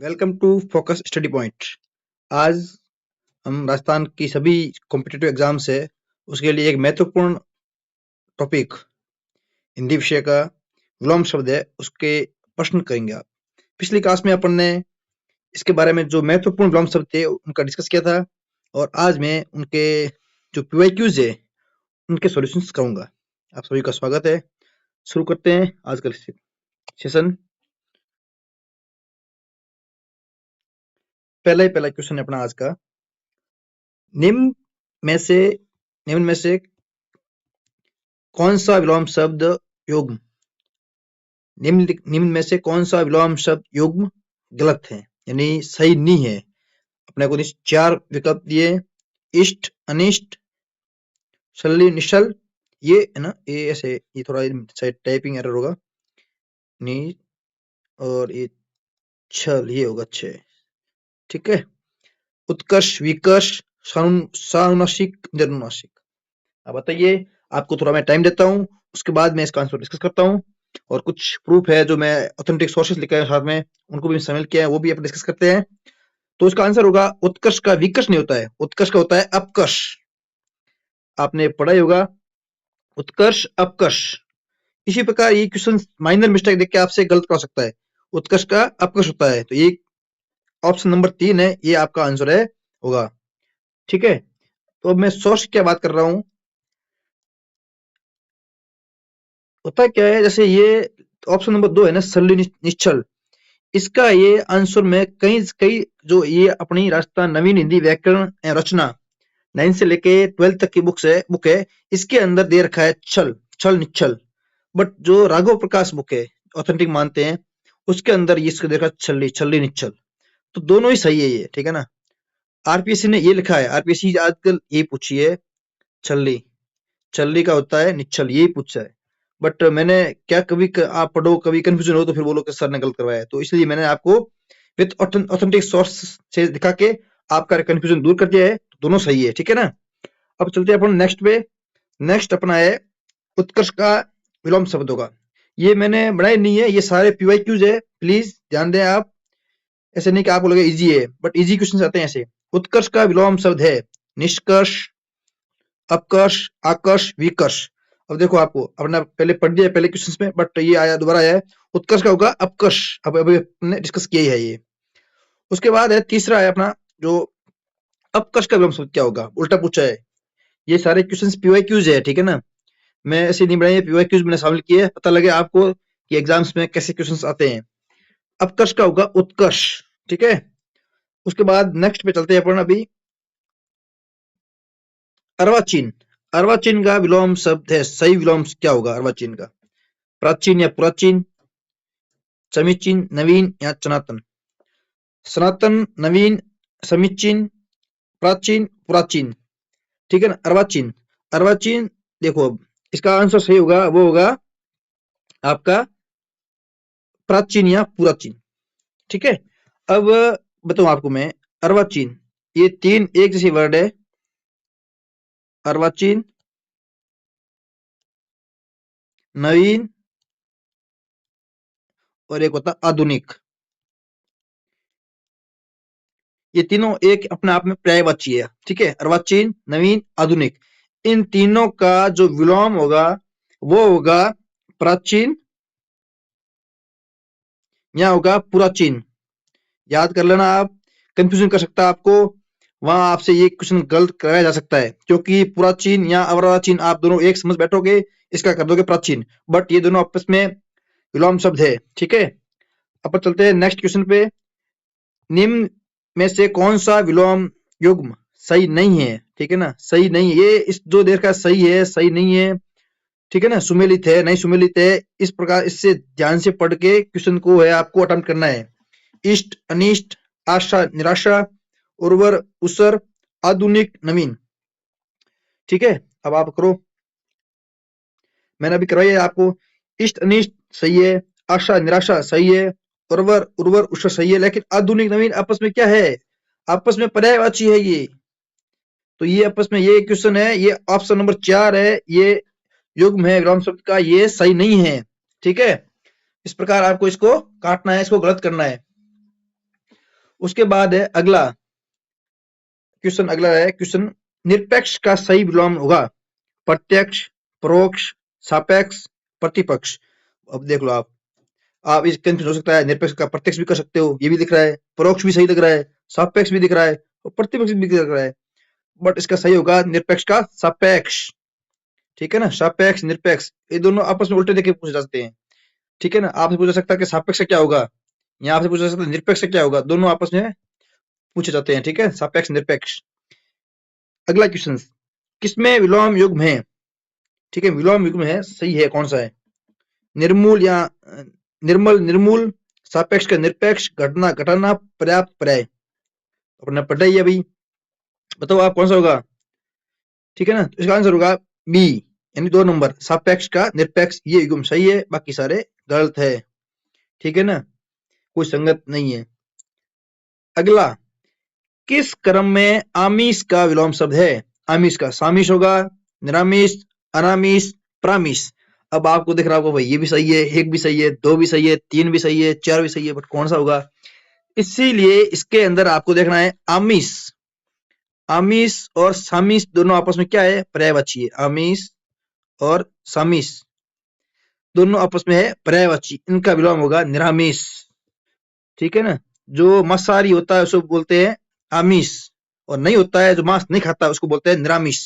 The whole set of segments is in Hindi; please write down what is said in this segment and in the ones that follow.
Welcome to focus study point. आज हम राजस्थान की सभी कॉम्पिटिटिव एग्जाम्स है उसके लिए एक महत्वपूर्ण टॉपिक हिंदी विषय का विलोम शब्द है उसके प्रश्न करेंगे। आप पिछली क्लास में अपन ने इसके बारे में जो महत्वपूर्ण विलोम शब्द थे उनका डिस्कस किया था और आज मैं उनके जो पीवाईक्यूज है उनके सॉल्यूशंस करूंगा। आप सभी का स्वागत है। शुरू करते हैं आज का सेशन। पहला क्वेश्चन है अपना आज का, निम्न में से कौन सा विलोम शब्द युग्म निम्न में से कौन सा विलोम शब्द युग्म गलत है यानी सही नहीं है। अपने को 4 विकल्प दिए, इष्ट, अनिष्ट, शल्य, निश्चल। ये है ना, ये ऐसे ये थोड़ा शायद टाइपिंग एरर होगा, नी और ये छल ये होगा छे। ठीक है, उत्कर्ष, विकर्ष, सानुनासिक, निर्नुनासिक। अब बताइए, आपको थोड़ा मैं टाइम देता हूँ, उसके बाद मैं इसका आंसर डिस्कस करता हूँ और कुछ प्रूफ है जो मैं ऑथेंटिक सोर्सेस लिखे हैं साथ में, उनको भी शामिल किया है, वो भी अपन डिस्कस करते हैं। तो इसका आंसर होगा उत्कर्ष का विकर्ष नहीं होता है, उत्कर्ष का होता है अपकर्ष। आपने पढ़ा ही होगा उत्कर्ष अपकर्ष। इसी प्रकार ये क्वेश्चन माइनर मिस्टेक देख के आपसे गलत कर सकता है, उत्कर्ष का अपकर्ष होता है। तो ये ऑप्शन नंबर 3 है, ये आपका आंसर है होगा। ठीक है, तो अब मैं सोर्स की क्या बात कर रहा हूं। होता क्या है, जैसे ये ऑप्शन नंबर 2 है ना, शल्य निश्चल, इसका ये आंसर में कई कई जो ये अपनी राजस्थान नवीन हिंदी व्याकरण रचना 9 से लेके 12 तक की बुक है, इसके अंदर दे रखा है छल, छल निच्छल। बट जो राघव प्रकाश बुक है, ऑथेंटिक मानते हैं, उसके अंदर ये इसको देखा छल्ली, छल्ली निच्छल। तो दोनों ही सही है ये, ठीक है ना। आरपीएससी ने ये लिखा है, आरपीएससी आजकल ये पूछी है छल्ली, छल्ली का होता है निच्छल, यही पूछा है। बट मैंने क्या कभी आप पढ़ो कभी कंफ्यूजन हो तो फिर बोलो कि सर ने गलत करवाया है, तो इसलिए मैंने आपको विद ऑथेंटिक सोर्स से दिखा के आपका कंफ्यूजन दूर कर दिया है। दोनों सही है, ठीक है ना। अब चलते हैं अपन नेक्स्ट पे। नेक्स्ट अपना है उत्कर्ष का विलोम शब्द होगा। ये मैंने बनाए नहीं है, ये सारे पीवाईक्यूज है, प्लीज ध्यान दें आप। ऐसे नहीं कि आपको लगे इजी है, बट इजी क्वेश्चन आते हैं ऐसे। उत्कर्ष का विलोम शब्द है निष्कर्ष, अपकर्ष, आकर्ष, विकर्ष। अब देखो, आपको अपना पहले पढ़ दिया पहले क्वेश्चंस में, बट ये आया दोबारा आया है, उत्कर्ष का होगा अपकर्ष। अब अभी हमने डिस्कस किया ही है ये। उसके बाद है तीसरा है अपना जो अपकर्ष का विलोम शब्द क्या होगा, उल्टा पूछा है। ये सारे क्वेश्चंस पीवाईक्यूज है, ठीक है ना। मैं ऐसे नहीं बनाई, पीवाईक्यूज मैंने शामिल किए, पता लगे आपको कि एग्जाम्स में कैसे क्वेश्चंस आते हैं। अपकर्ष का होगा उत्कर्ष, ठीक है। उसके बाद नेक्स्ट पे चलते हैं अपन अभी, अर्वाचीन। अर्वाचीन का विलोम शब्द है, सही विलोम क्या होगा अर्वाचीन का, प्राचीन या पुराचीन, समीचीन, नवीन या सनातन। सनातन, नवीन, समीचीन, प्राचीन, पुराचीन, ठीक है ना। अर्वाचीन, अर्वाचीन देखो, अब इसका आंसर सही होगा, वो होगा आपका प्राचीन या पुराचीन, ठीक है। अब बताऊं आपको मैं, अर्वाचीन ये 3 एक जैसी वर्ड है, अर्वाचीन, नवीन और एक होता आधुनिक। ये तीनों एक अपने आप में पर्यायवाची है, ठीक है। अर्वाचीन, नवीन, आधुनिक, इन तीनों का जो विलोम होगा वो होगा प्राचीन या होगा पुराचीन। याद कर लेना आप, कंफ्यूजन कर सकता है आपको, वहां आपसे ये क्वेश्चन गलत कराया जा सकता है, क्योंकि पुराचीन या अर्वाचीन आप दोनों एक समझ बैठोगे, इसका कर दोगे प्राचीन, बट ये दोनों आपस में विलोम शब्द है, ठीक है। अब चलते हैं नेक्स्ट क्वेश्चन पे। निम्न में से कौन सा विलोम युग्म सही नहीं है, ठीक है ना। सही नहीं है ये, इस जो देर का सही है, सही नहीं है, ठीक है ना। सुमेलित है, नहीं सुमेलित है, इस प्रकार इससे ध्यान से पढ़ के क्वेश्चन को है आपको अटेम्प्ट करना है। इष्ट, अनिष्ट, आशा, निराशा, उर्वर, उसर, आधुनिक, नवीन, ठीक है। अब आप करो, मैंने अभी करवाई है आपको। इष्ट, अनिष्ट सही है, आशा, निराशा सही है, उर्वर, उर्वर, उसर सही है, लेकिन आधुनिक, नवीन आपस में क्या है, आपस में पर्यायवाची है ये। तो ये आपस में ये क्वेश्चन है, ये ऑप्शन नंबर 4 है, ये युग्म है विलोम शब्द का, ये सही नहीं है, ठीक है। इस प्रकार आपको इसको काटना है, इसको गलत करना है। उसके बाद है अगला क्वेश्चन, अगला है क्वेश्चन, निरपेक्ष का सही विलोम होगा प्रत्यक्ष, परोक्ष, सापेक्ष, प्रतिपक्ष। अब देख लो आप इस कंफ्यूज हो सकता है, निरपेक्ष का प्रत्यक्ष भी कर सकते हो, ये भी दिख रहा है, परोक्ष भी सही लग रहा है, सापेक्ष भी दिख रहा है और प्रतिपक्ष भी दिख रहा है, बट इसका सही होगा निरपेक्ष का सापेक्ष। ठीक है ना, सापेक्ष निरपेक्ष ये दोनों आपस में उल्टे देखे पूछे जाते हैं। ठीक है ना, आपसे पूछा सकता है कि सापेक्ष से क्या होगा, यहाँ आपसे पूछा सकता है निरपेक्ष से क्या होगा, दोनों आपस में पूछे जाते हैं। ठीक है, सापेक्ष निरपेक्ष। अगला क्वेश्चन, किसमें विलोम युग्म है? ठीक है, विलोम युग्म है, सही है, कौन सा है? निर्मूल या निर्मल निर्मूल, सापेक्ष का निरपेक्ष, घटना घटाना, पर्याप्त पर्याय। अपने पढ़ा ही है अभी, बताओ आप कौन सा होगा? ठीक है ना, तो इसका आंसर होगा बी, यानी 2 नंबर, सापेक्ष का निरपेक्ष, ये युग्म सही है, बाकी सारे गलत है। ठीक है ना, कोई संगत नहीं है। अगला, किस क्रम में आमिष का विलोम शब्द है? आमिष का सामिष होगा, निरामिष, अनामिष, प्रामिष। अब आपको दिख रहा होगा भाई ये भी सही है, एक भी सही है, दो भी सही है, तीन भी सही है, चार भी सही है, बट कौन सा होगा? इसीलिए इसके अंदर आपको देखना है आमिष। आमिष और सामिष दोनों आपस में क्या है? पर्यायवाची है। आमिष और सामिष दोनों आपस में है पर्यायवाची, इनका विलोम होगा निरामिष। ठीक है ना, जो मांसाहारी होता है उसको बोलते हैं आमिष, और नहीं होता है जो मांस नहीं खाता उसको बोलते हैं निरामिष।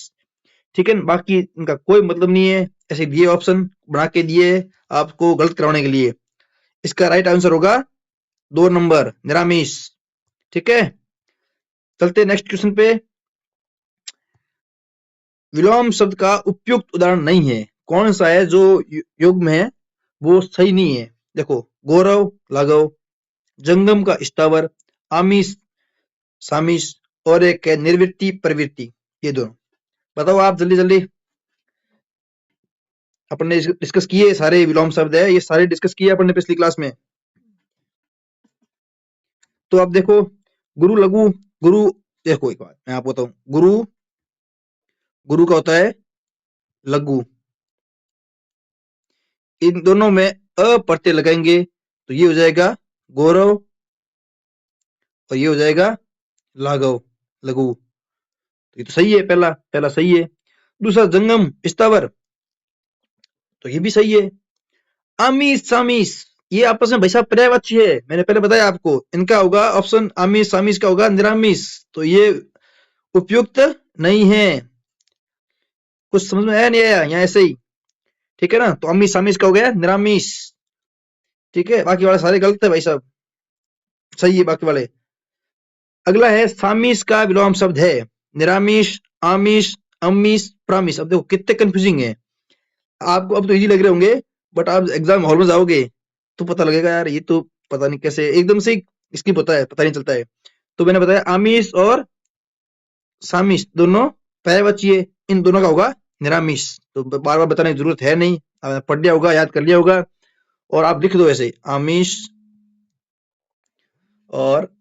ठीक है ना, बाकी इनका कोई मतलब नहीं है, ऐसे दिए ऑप्शन बना के दिए आपको गलत कराने के लिए। इसका राइट आंसर होगा 2 नंबर, निरामिष। ठीक है, चलते नेक्स्ट क्वेश्चन पे। विलोम शब्द का उपयुक्त उदाहरण नहीं है, कौन सा है जो युग्म है वो सही नहीं है? देखो, गौरव लाघव, जंगम का स्थावर, आमिष सामिष, और एक है निर्वृत्ति प्रवृत्ति, ये दोनों। बताओ आप जल्दी जल्दी, अपन ने डिस्कस किए सारे विलोम शब्द है, ये सारे डिस्कस किए अपन ने पिछली क्लास में। तो आप देखो, गुरु लघु, गुरु, देखो एक बात मैं आपको बताऊं, गुरु, गुरु का होता है लघु, इन दोनों में अ प्रत्यय लगाएंगे तो ये हो जाएगा गौरव, और ये हो जाएगा लाघव, लघु। तो ये तो सही है, पहला पहला सही है। दूसरा जंगम स्थावर, तो ये भी सही है। आमिष सामिष, ये आपस में भाई साहब पर्यायवाची है, मैंने पहले बताया आपको, इनका होगा ऑप्शन आमिष सामिष का होगा निरामिष, तो ये उपयुक्त नहीं है। कुछ समझ में आया नहीं आया यहाँ ऐसे ही? ठीक है ना, तो आमिष सामिष का हो गया निरामिष। ठीक है, बाकी वाले सारे गलत है भाई साहब, सही है बाकी वाले। अगला है सामिष का विलोम शब्द है निरामिष, आमिष, अमीष, प्रामिष। अब देखो कितने कंफ्यूजिंग है, आपको अब तो इजी लग रहे होंगे, बट आप एग्जाम हॉल में जाओगे तो पता लगेगा यार ये तो पता नहीं कैसे एकदम से इसकी पता नहीं चलता है। तो मैंने बताया आमिष और सामिष दोनों पर्यायवाची है, इन दोनों का होगा निरामिष। तो बार बार बताने की जरूरत है नहीं, आपने पढ़ लिया होगा, याद कर लिया होगा, और आप लिख दो ऐसे आमिष और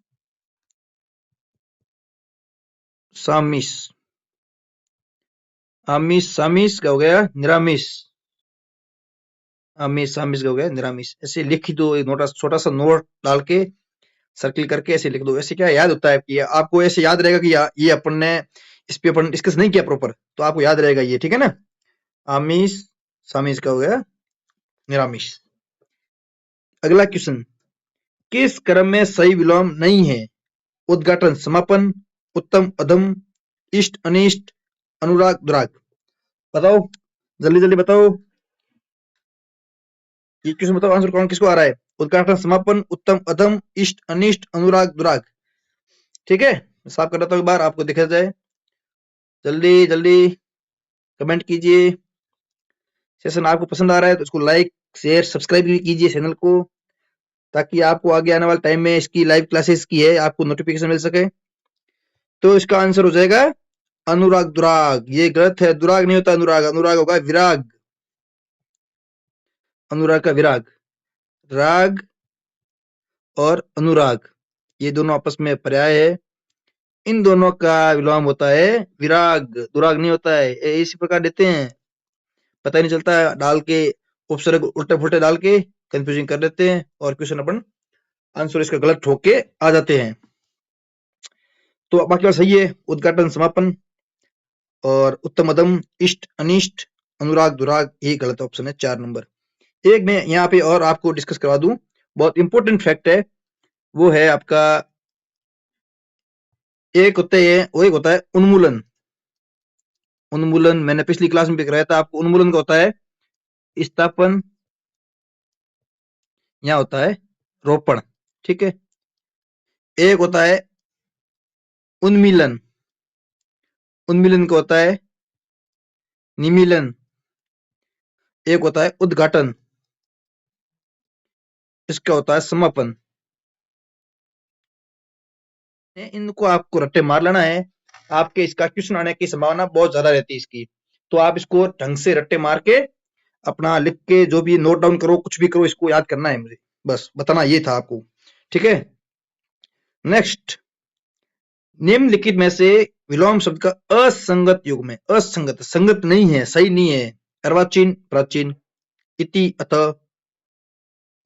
सामिष, आमिष सामिष का हो गया निरामिष, आमिष सामिष का हो गया निरामिष। ऐसे लिख दो, एक नोटा छोटा सा नोट डाल के सर्किल करके ऐसे लिख दो, ऐसे क्या याद होता है कि आपको ऐसे याद रहेगा कि ये अपन ने इस पे अपन डिस्कस नहीं किया प्रॉपर, तो आपको याद रहेगा ये। ठीक है ना, आमिष सामिष का हो गया निरामिष। अगला क्वेश्चन, किस क्रम में सही विलोम नहीं है? उद्घाटन समापन, उत्तम अधम, इष्ट अनिष्ट, अनुराग दुराग। बताओ जल्दी जल्दी बताओ, ये क्वेश्चन बताओ, आंसर कौन किसको आ रहा है? उद्घाटन समापन, उत्तम अधम, इष्ट अनिष्ट, अनुराग दुराग। ठीक है, साफ कर देता हूं एक बार, आपको दिखा जाए, जल्दी जल्दी कमेंट कीजिए। सेशन आपको पसंद आ रहा है तो इसको लाइक शेयर सब्सक्राइब भी कीजिए चैनल को, ताकि आपको आगे आने वाले टाइम में इसकी लाइव क्लासेस की है आपको नोटिफिकेशन मिल सके। तो इसका आंसर हो जाएगा अनुराग दुराग। ये गलत है, दुराग नहीं होता अनुराग, अनुराग होगा विराग, अनुराग का विराग। राग और अनुराग ये दोनों आपस में पर्याय है, इन दोनों का विलोम होता है विराग, दुराग नहीं होता है। इसी प्रकार देते हैं, पता ही नहीं चलता है, डाल के उपसर्ग उल्टे फुल्टे डाल के कंफ्यूजिंग कर देते हैं, और क्वेश्चन अपन आंसर इसका गलत ठोक के आ जाते हैं। तो बाकी बात सही है। उद्घाटन, समापन और उत्तम मध्यम, इष्ट अनिष्ट, अनुराग दुराग, ये गलत ऑप्शन है 4 नंबर। एक मैं यहाँ पे और आपको डिस्कस करवा दूं, बहुत इंपॉर्टेंट फैक्ट है, वो है आपका, एक होता है उन्मूलन। उन्मूलन मैंने पिछली क्लास में भी कराया था आपको। उन्मूलन का होता है स्थापन, यहाँ होता है रोपण। ठीक है। एक होता है उन्मीलन, उन्मीलन का होता है निमीलन। एक होता है उद्घाटन, इसका होता है समापन। इनको आपको रट्टे मार लेना है, आपके इसका क्वेश्चन आने की संभावना बहुत ज्यादा रहती है इसकी। तो आप इसको ढंग से रट्टे मार के अपना लिख के जो भी नोट डाउन करो, कुछ भी करो, इसको याद करना है मुझे, बस बताना ये था आपको। ठीक है। नेक्स्ट, निम्नलिखित में से विलोम शब्द का असंगत युग्म है। असंगत, संगत नहीं है, सही नहीं है। अर्वाचीन, प्राचीन, इति, अतः,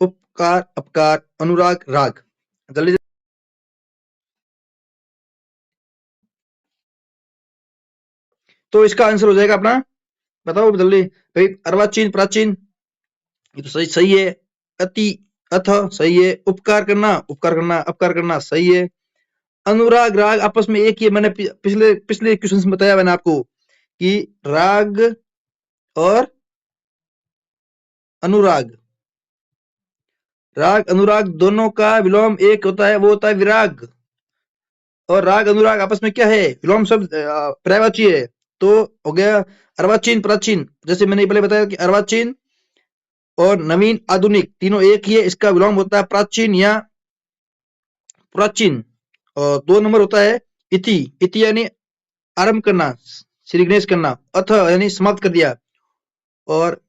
उपकार, अपकार, अनुराग, राग। जल्दी तो इसका आंसर हो जाएगा अपना, बताओ जल्दी भाई। अर्वाचीन, प्राचीन, ये तो सही सही है। अति, अथ सही है। उपकार करना, उपकार करना, अपकार करना सही है। अनुराग, राग आपस में एक ही है। मैंने पिछले पिछले क्वेश्चन में बताया मैंने आपको कि राग और अनुराग, राग अनुराग दोनों का विलोम एक होता है, वो होता है विराग। और राग अनुराग आपस में क्या है, विलोम शब्द, पर्यायवाची है। तो हो गया अर्वाचीन, प्राचीन। जैसे मैंने पहले बताया कि अर्वाचीन और नवीन, आधुनिक तीनों एक ही है, इसका विलोम होता है प्राचीन या प्राचीन। और 2 नंबर होता है इति। इति यानी आरंभ करना, श्री गणेश करना। अथ यानी समाप्त कर दिया। और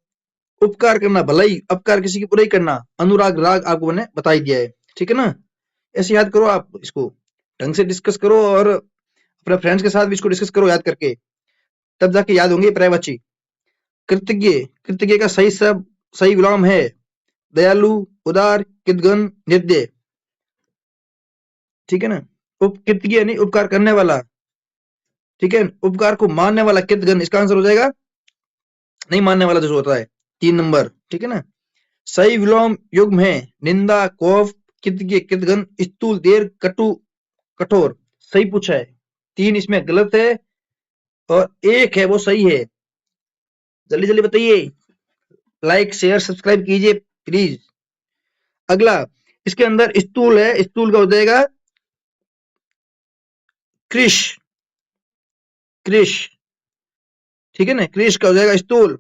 उपकार करना, भलाई, अपकार किसी की बुराई करना। अनुराग, राग आपको मैंने बता ही दिया है। ठीक है ना। ऐसे याद करो आप इसको, ढंग से डिस्कस करो और अपने फ्रेंड्स के साथ भी इसको डिस्कस करो याद करके, तब जाके याद होंगे पर्यायवाची। कृतज्ञ, कृतज्ञ का सही सब सही विलोम है दयालु, उदार, कृतघ्न, निर्दय। ठीक है ना। कृतज्ञ यानी उपकार करने वाला। ठीक है। उपकार को मानने वाला कृतघ्न, इसका आंसर हो जाएगा नहीं मानने वाला जो होता है 3 नंबर। ठीक है ना। सही विलोम युग्म है निंदा, कोप, कृतज्ञ, कृतघ्न, स्थूल, दीर्घ, कटु, कठोर। सही पूछा है। 3 इसमें गलत है और 1 है वो सही है। जल्दी जल्दी बताइए, लाइक शेयर सब्सक्राइब कीजिए प्लीज। अगला, इसके अंदर स्थूल है, स्थूल का हो जाएगा कृष, कृष। ठीक है ना। कृष का हो जाएगा स्थूल,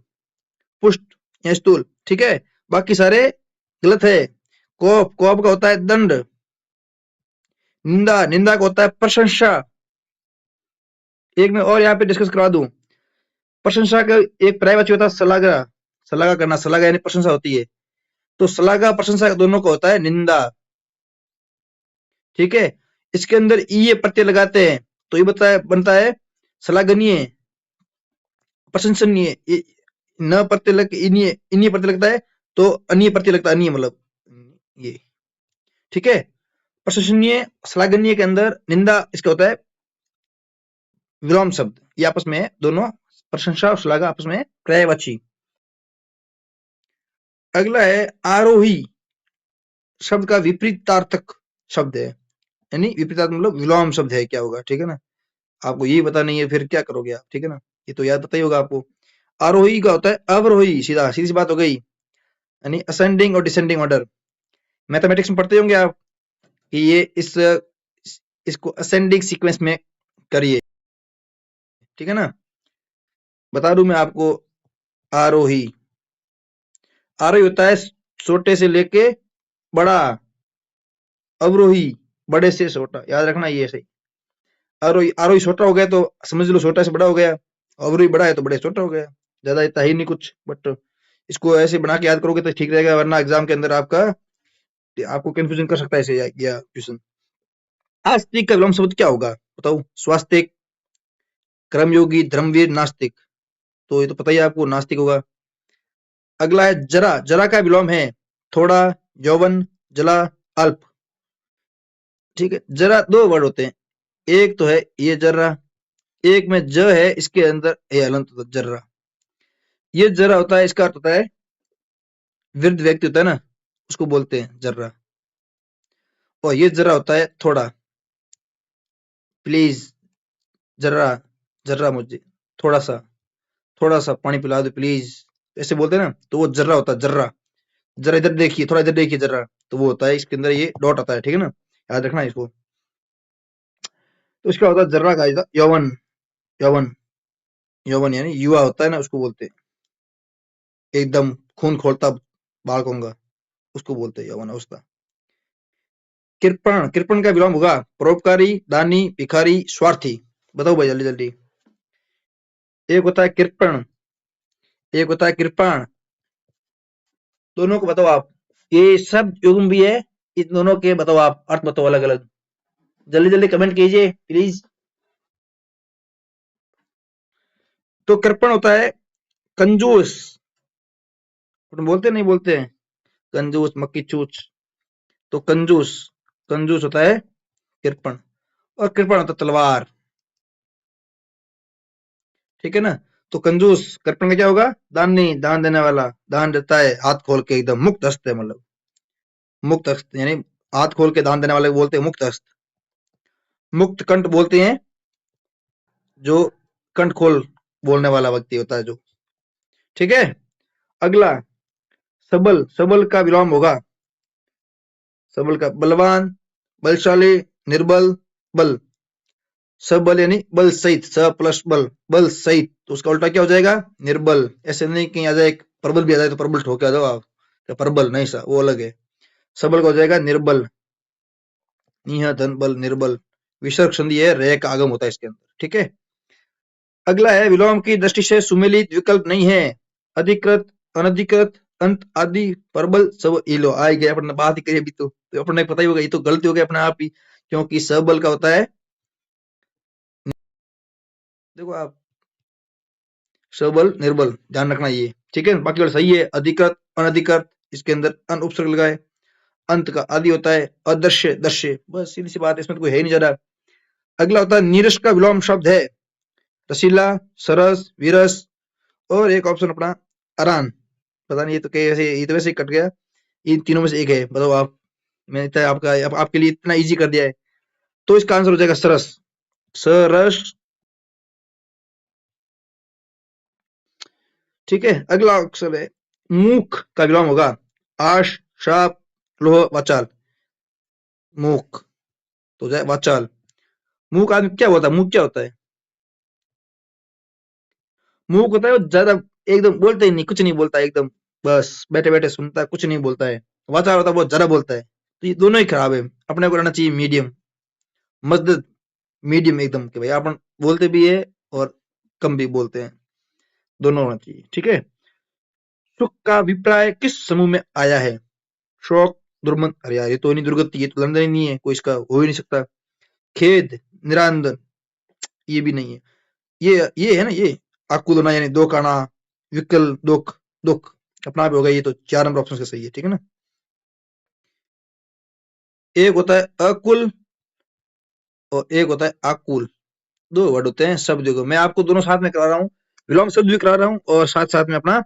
पुष्ट या स्थूल। ठीक है। बाकी सारे गलत है। कोप, कोप का होता है दंड। निंदा, निंदा का होता है प्रशंसा। एक मैं और यहाँ पे डिस्कस करवा दूं, प्रशंसा का एक पर्यायवाची होता है सलागा। सलागा करना, सलागा यानी प्रशंसा होती है। तो सलागा प्रशंसा दोनों का होता है निंदा। ठीक है। इसके अंदर ये प्रत्यय लगाते हैं तो ये बनता है सलागनीय, प्रशंसनीय। न प्रत्यय लग इन्हीं इन्हीं प्रत्यय लगता है तो अन्य प्रत्यय लगता है, अन्य मतलब ये। ठीक है। प्रशंसनीय, श्लाघनीय के अंदर निंदा, इसका होता है विलोम शब्द। ये आपस में दोनों, प्रशंसा और श्लाघा आपस में पर्यायवाची। अगला है आरोही शब्द का विपरीतार्थक शब्द है, यानी विपरीतार्थक मतलब विलोम शब्द है, क्या होगा। ठीक है ना। आपको यही पता नहीं है फिर क्या करोगे आप। ठीक है ना। ये तो याद पता ही होगा आपको। आरोही का होता है अवरोही, सीधा सीधी सी बात हो गई, यानी असेंडिंग और डिसेंडिंग ऑर्डर। मैथमेटिक्स में पढ़ते होंगे आप कि ये इसको असेंडिंग सीक्वेंस में करिए। ठीक है ना। बता दूं मैं आपको, आरोही, आरोही होता है छोटे से लेके बड़ा, अवरोही बड़े से छोटा, याद रखना ये सही। आरोही, आरोही छोटा हो गया तो समझ लो छोटा से बड़ा हो गया, अवरोही बड़ा है तो बड़े से छोटा हो गया। ज्यादा इतना ही नहीं कुछ, बट इसको ऐसे बना के याद करोगे तो ठीक रहेगा, वरना एग्जाम के अंदर आपको कंफ्यूजन कर सकता है ऐसे या क्वेश्चन। आस्तिक का विलोम शब्द क्या होगा बताओ। स्वास्तिक, कर्मयोगी, धर्मवीर, नास्तिक। तो ये तो पता ही है आपको, नास्तिक होगा। अगला है जरा, जरा का विलोम है थोड़ा, यौवन, जला, अल्प। ठीक है। जरा 2 वर्ड होते हैं, एक तो है ये जर्रा, एक में ज है, इसके अंदर ये हलंत होता है, जर्रा। ये जर्रा होता है, इसका अर्थ होता है वृद्ध व्यक्ति होता है ना, उसको बोलते हैं जर्रा। और ये जर्रा होता है थोड़ा, प्लीज, जर्रा, जर्रा मुझे थोड़ा सा, थोड़ा सा पानी पिला दो प्लीज, ऐसे बोलते हैं ना, तो वो जर्रा होता है, जर्रा। जरा इधर देखिए, थोड़ा इधर देखिए जर्रा, तो वो होता है, इसके अंदर ये डॉट आता है, ठीक है ना, याद रखना इसको। तो इसका होता है जर्रा का यौवन, यौवन, यौवन यानी युवा होता है ना, उसको बोलते हैं, एकदम खून खोलता बालकों का, उसको बोलते हैं यौवन अवस्था। कृपण, कृपण का विलोम होगा परोपकारी, दानी, भिखारी, स्वार्थी। बताओ भाई जल्दी जल्दी। एक होता है कृपण, एक होता है कृपाण, दोनों को बताओ आप। ये सब युग्म भी है, इन दोनों के बताओ आप, अर्थ बताओ अलग अलग, जल्दी जल्दी कमेंट कीजिए प्लीज। तो कृपण होता है कंजूस, अपन बोलते नहीं बोलते हैं कंजूस, मक्खी चूच, तो कंजूस, कंजूस होता है कृपण। और कृपण होता है तलवार, ठीक है ना। तो कंजूस, कृपण का क्या होगा, दान नहीं, दान देने वाला, दान देता है हाथ खोल के, एकदम मुक्त हस्त है, मतलब मुक्त हस्त यानी हाथ खोल के दान देने वाले को बोलते हैं मुक्त हस्त। मुक्त कंठ बोलते हैं जो कंठ खोल बोलने वाला व्यक्ति होता है जो, ठीक है। अगला सबल, सबल का विलोम होगा, सबल का बलवान, बलशाली, निर्बल, बल। सबल यानी बल सहित, स प्लस बल, बल सहित, तो उसका उल्टा क्या हो जाएगा, निर्बल। ऐसे नहीं कहीं आ जाए प्रबल भी आ जाए तो प्रबल ठोके आ जाओ आप, क्या प्रबल नहीं सा, वो अलग है। सबल का हो जाएगा निर्बल, निह धन बल, निर्बल। विसर्ग संधि है, रे का आगम होता है इसके अंदर, ठीक है। अगला है विलोम की दृष्टि से सुमेलित विकल्प नहीं है, अधिकृत, अनधिकृत, अंत आदि, प्रबल, सब। ये लो आ गए, अपने बात ही करी अभी, तो अपने पता ही होगा, ये तो गलती हो गई अपने आप ही, क्योंकि सबल का होता है, देखो आप, सबल निर्बल, ध्यान रखना ये, ठीक है। बाकी और सही है, अधिकृत, अनधिकृत, इसके अंदर अन उपसर्ग लगाए। अंत का आदि होता है अदृश्य, दृश्य, बस सीधी सी बात है, इसमें तो कोई है ही नहीं ज्यादा। अगला होता है नीरस का विलोम शब्द है रसीला, सरस, विरस, और एक ऑप्शन अपना अरान, पता नहीं ये तो कैसे, ये तो वैसे ही कट गया, इन तीनों में से एक है, बताओ आप। मैंने इतना आपका आपके लिए इतना इजी कर दिया है, तो इसका आंसर हो जाएगा सरस, सरस, ठीक है। अगला अक्षर है मूख का विलोम होगा आश, शाप, लोह, वाचाल, मूख, तो हो जाए वाचाल। मूख आदमी क्या होता है, मूख क्या होता है, मूक होता है वो ज्यादा, एकदम बोलता ही नहीं, कुछ नहीं बोलता एकदम, बस बैठे बैठे सुनता है, कुछ नहीं बोलता है। वाचार होता है बहुत ज्यादा बोलता है, तो ये दोनों ही खराब है, अपने को रहना चाहिए मीडियम, मजदूर, मीडियम एकदम, कि भाई अपन बोलते भी है और कम भी बोलते हैं, दोनों होना चाहिए, ठीक है। सुख का अभिप्राय किस समूह में आया है, शोक, दुर्मंत, अरे यार ये तो नहीं, दुर्गति, ये तो लंदन ही नहीं है, कोई इसका हो ही नहीं सकता। खेद, निरांदन, ये भी नहीं है। ये है ना, ये आकुलना यानी दो काना, विकल, दुख, दुख अपना आप हो गया, ये तो 4 नंबर ऑप्शन का सही है, ठीक है ना। एक होता है अकुल और एक होता है आकुल, दो वर्ड होते हैं शब्द युग, मैं आपको दोनों साथ में करा रहा हूँ, विलोम शब्द भी करा रहा हूँ और साथ साथ में अपना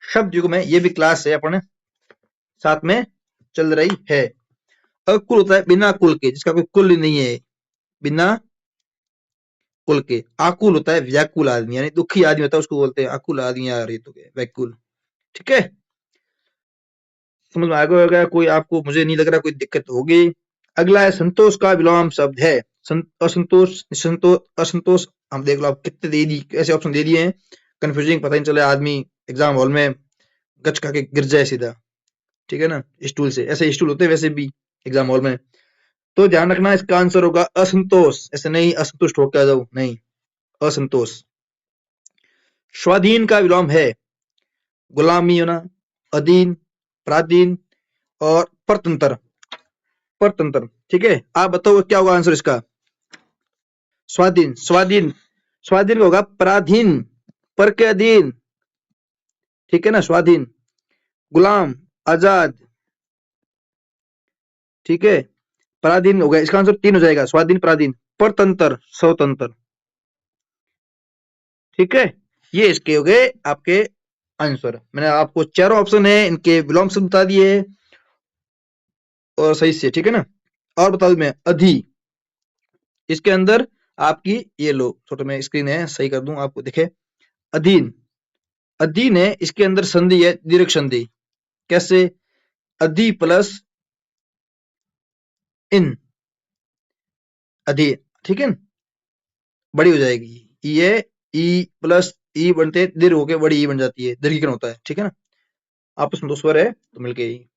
शब्द युग में ये भी क्लास है अपने साथ में चल रही है। अकुल होता है बिना कुल के, जिसका कोई कुल ही नहीं है, बिना कुल के। आकुल होता है व्याकुल आदमी, यानी दुखी आदमी होता है, उसको बोलते हैं आकुल आदमी, यार ये तो व्याकुल, ठीक है। समझ में आ गया होगा, कोई आपको, मुझे नहीं लग रहा कोई दिक्कत होगी। अगला है संतोष का विलोम शब्द है असंतोष, निसंतोष, असंतोष। हम देख लो आप कितने दे दी, ऐसे ऑप्शन दे दिए हैं, कंफ्यूजिंग, पता नहीं चले आदमी एग्जाम हॉल में गच खा के गिर जाए सीधा, ठीक है ना, स्टूल से, ऐसे स्टूल होते हैं वैसे भी एग्जाम हॉल में। तो ध्यान रखना, इसका आंसर होगा असंतोष, ऐसे नहीं असंतुष्ट होकर आ जाओ, नहीं, असंतोष। स्वाधीन का विलोम है गुलामी होना, अधीन, पराधीन, और परतंत्र, परतंत्र, ठीक है। आप बताओ क्या होगा आंसर इसका, स्वाधीन, स्वाधीन, स्वाधीन होगा पराधीन, पर के अधीन, ठीक है ना, स्वाधीन। गुलाम, आजाद, ठीक है, पराधीन हो गया, इसका आंसर 3 हो जाएगा, स्वाधीन, पराधीन। परतंत्र, स्वतंत्र। ठीक है, ये इसके हो गए आपके आंसर। मैंने आपको चारों ऑप्शन है इनके विलोम शब्द बता दिए और सही से, ठीक है ना। और बता दूं मैं, अधि, इसके अंदर आपकी, ये लो छोटा मैं स्क्रीन है सही कर दूं आपको दिखे, अधीन, अधीन है, इसके अंदर संधि है दीर्घ संधि। कैसे? अधि प्लस इन, अधि, ठीक है, बड़ी हो जाएगी ये, ई प्लस ई बनते दीर्घ होके बड़ी ई बन जाती है, दीर्घीकरण होता है, ठीक है ना। आपस में दो स्वर है तो मिलके ई।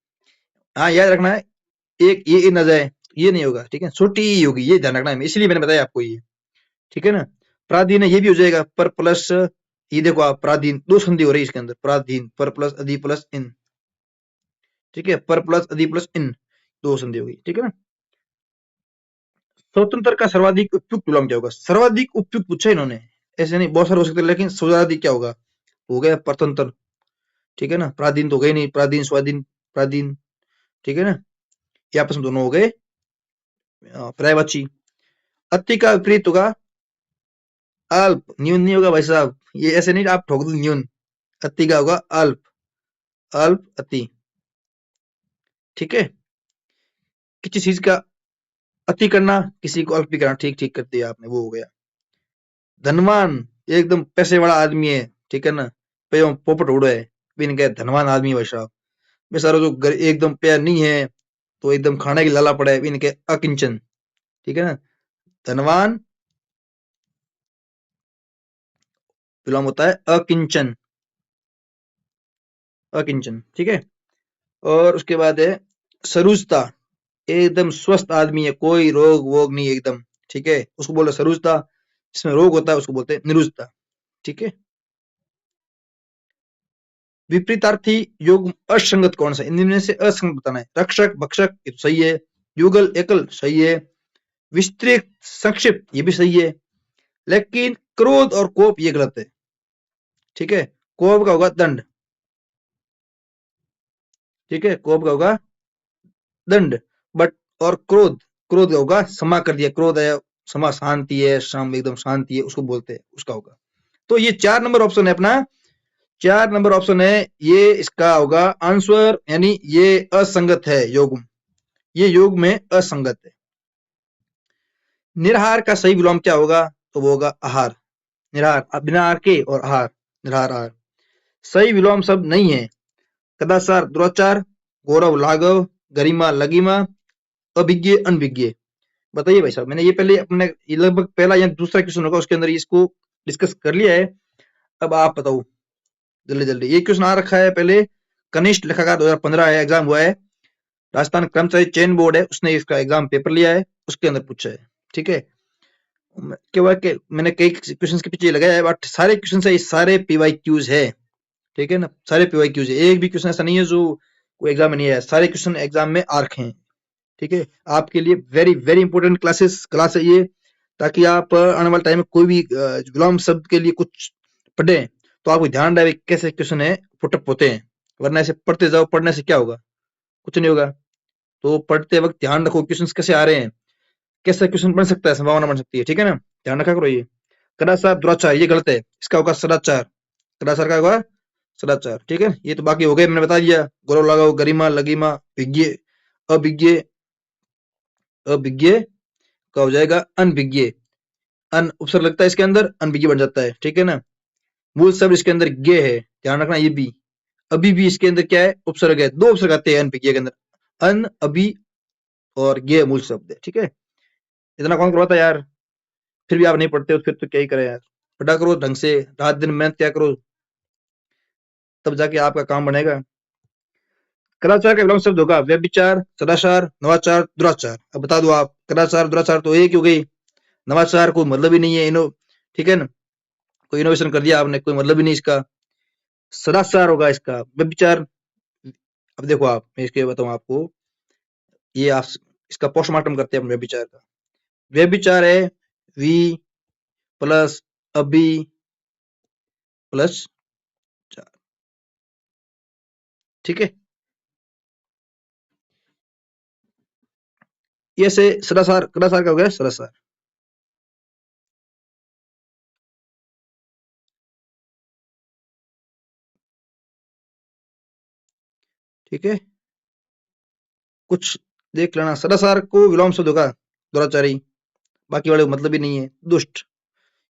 हाँ याद रखना है, एक ये ना जाए, ये नहीं होगा, ठीक है, छोटी ई होगी, ये ध्यान रखना है, इसलिए मैंने बताया आपको ये, ठीक है ना। प्राधीन है, ये भी हो जाएगा, पर प्लस, ये देखो आप, प्राधीन दो संधि हो रही है इसके अंदर, प्राधीन, पर प्लस अधि प्लस इन, ठीक है, पर प्लस अधि प्लस इन, दो संधि होगी, ठीक है ना। स्वतंत्र का सर्वाधिक उपयुक्त विलोम क्या होगा? सर्वाधिक उपयुक्त पूछा इन्होंने, ऐसे नहीं, बहुत सारे हो सकते हैं, लेकिन सर्वाधिक क्या होगा? हो गया परतंत्र, ठीक है ना। प्राधीन तो हो गए नहीं, प्राधीन स्वाधीन, प्राधीन, ठीक है ना। ये आपस में दोनों हो गए पर्यायवाची। अति का विपरीत होगा अल्प, न्यून नहीं होगा भाई साहब, ये ऐसे नहीं आप ठोक दो न्यून, अति का होगा अल्प, अल्प अति, ठीक है। किसी चीज का अति करना, किसी को अल्प भी करना, ठीक ठीक कर दिया आपने, वो हो गया। धनवान, ये एकदम पैसे वाला आदमी है, ठीक है ना, पे पोपट उड़ो है, बिन के धनवान आदमी भाई साहब। बेचारा जो एकदम पैर नहीं है तो एकदम खाने की लाला पड़ा है, बिन के अकिंचन, ठीक है ना। धनवान विलोम होता है अकिंचन, अकिंचन, ठीक है। और उसके बाद है सरुजता, एकदम स्वस्थ आदमी है, कोई रोग वोग नहीं है एकदम, ठीक है, उसको बोलते सरुजता। जिसमें रोग होता है उसको बोलते हैं निरुजता, ठीक है। विपरीतार्थी योग असंगत कौन सा? इनमें से असंगत बताना है। रक्षक भक्षक ये तो सही है, युगल एकल सही है, विस्तृत संक्षिप्त ये भी सही है, लेकिन क्रोध और कोप ये गलत है, ठीक है। कोप का होगा दंड, ठीक है, कोप का होगा दंड, बट और क्रोध, क्रोध का होगा क्षमा कर दिया, क्रोध है क्षमा, शांति है, शाम एकदम शांति है, उसको बोलते हैं, उसका होगा। तो ये 4 नंबर ऑप्शन है अपना, 4 नंबर ऑप्शन है ये, इसका होगा आंसर, यानी ये असंगत है योग, ये योग में असंगत है। निरहार का सही विलोम क्या होगा? तो वो होगा आहार, निरहार बिना आर के और आहार, निरहार आहार। सही विलोम शब्द नहीं है, कदाचार दुराचार, गौरव लाघव, गरिमा लगिमा, अभिज्ञ अनभिज्ञ। बताइए भाई साहब, मैंने ये पहले अपने लगभग पहला या दूसरा क्वेश्चन होगा उसके अंदर इसको डिस्कस कर लिया है। अब आप बताओ जल्दी जल्दी, ये क्वेश्चन आ रखा है पहले, कनिष्ठ लेखाकार 2015 है, एग्जाम हुआ है, राजस्थान कर्मचारी चयन बोर्ड है उसने इसका एग्जाम पेपर लिया है, उसके अंदर पूछा है, ठीक है। क्या हुआ कि मैंने कई क्वेश्चन के पीछे लगाया है, बट सारे क्वेश्चन है, सारे पीवाई क्यूज है, ठीक है ना, सारे पीवाई क्यूज है, एक भी क्वेश्चन ऐसा नहीं है जो कोई एग्जाम में नहीं है, सारे क्वेश्चन एग्जाम में आ रखे हैं, ठीक है। आपके लिए वेरी वेरी इंपॉर्टेंट क्लास है ये, ताकि आप आने वाले टाइम में कोई भी विलोम शब्द के लिए कुछ पढ़े तो आपको ध्यान रहे कैसे क्वेश्चन है पुटअप होते हैं, वरना ऐसे पढ़ते जाओ, पढ़ने से क्या होगा? कुछ नहीं होगा। तो पढ़ते वक्त ध्यान रखो क्वेश्चन कैसे आ रहे हैं, कैसे क्वेश्चन बन सकता है, संभावना बन सकती है, ठीक है ना, ध्यान रखा करो ये। कदाचार दुराचार ये गलत है, इसका होगा सदाचार, कदाचार का होगा सदाचार, ठीक है। ये तो बाकी हो गए, मैंने बता दिया, गौरव लगाओ, गरिमा लगिमा, विज्ञ अभिज्ञ, अभिज्ञ का हो जाएगा अनभिज्ञ, अन उपसर्ग लगता है इसके अंदर, अनभिज्ञ बन जाता है, ठीक है ना। मूल शब्द इसके अंदर गे है, ध्यान रखना, ये भी अभी भी इसके अंदर क्या है, उपसर्ग है, दो उपसर्ग आते हैं अनभिज्ञ के अंदर, अन अभी और गे मूल शब्द है, ठीक है। इतना कौन करवाता है यार, फिर भी आप नहीं पढ़ते हो, फिर तो क्या ही करें यार, पढ़ा करो ढंग से, रात दिन मेहनत क्या करो, तब जाके आपका काम बनेगा। कदाचार का विलोम शब्द होगा व्यभिचार, सदाचार, नवाचार, दुराचार। अब बता दो आप, कदाचार दुराचार तो एक ही हो गई, नवाचार कोई मतलब ही नहीं है, इनो, ठीक है ना, कोई इनोवेशन कर दिया आपने, कोई मतलब ही नहीं इसका। सदाचार होगा इसका, व्यभिचार, अब देखो आप, मैं इसके बताऊं आपको, ये आप इसका पोस्टमार्टम करते हैं व्यभिचार का, व्यभिचार है वी प्लस अभी प्लस चार, ठीक है। ये से सदाचार, कदाचार का हो गया सदाचार, ठीक है, कुछ देख लेना। सदासार को विलोम शब्द होगा दुराचारी, बाकी वाले को मतलब ही नहीं है। दुष्ट,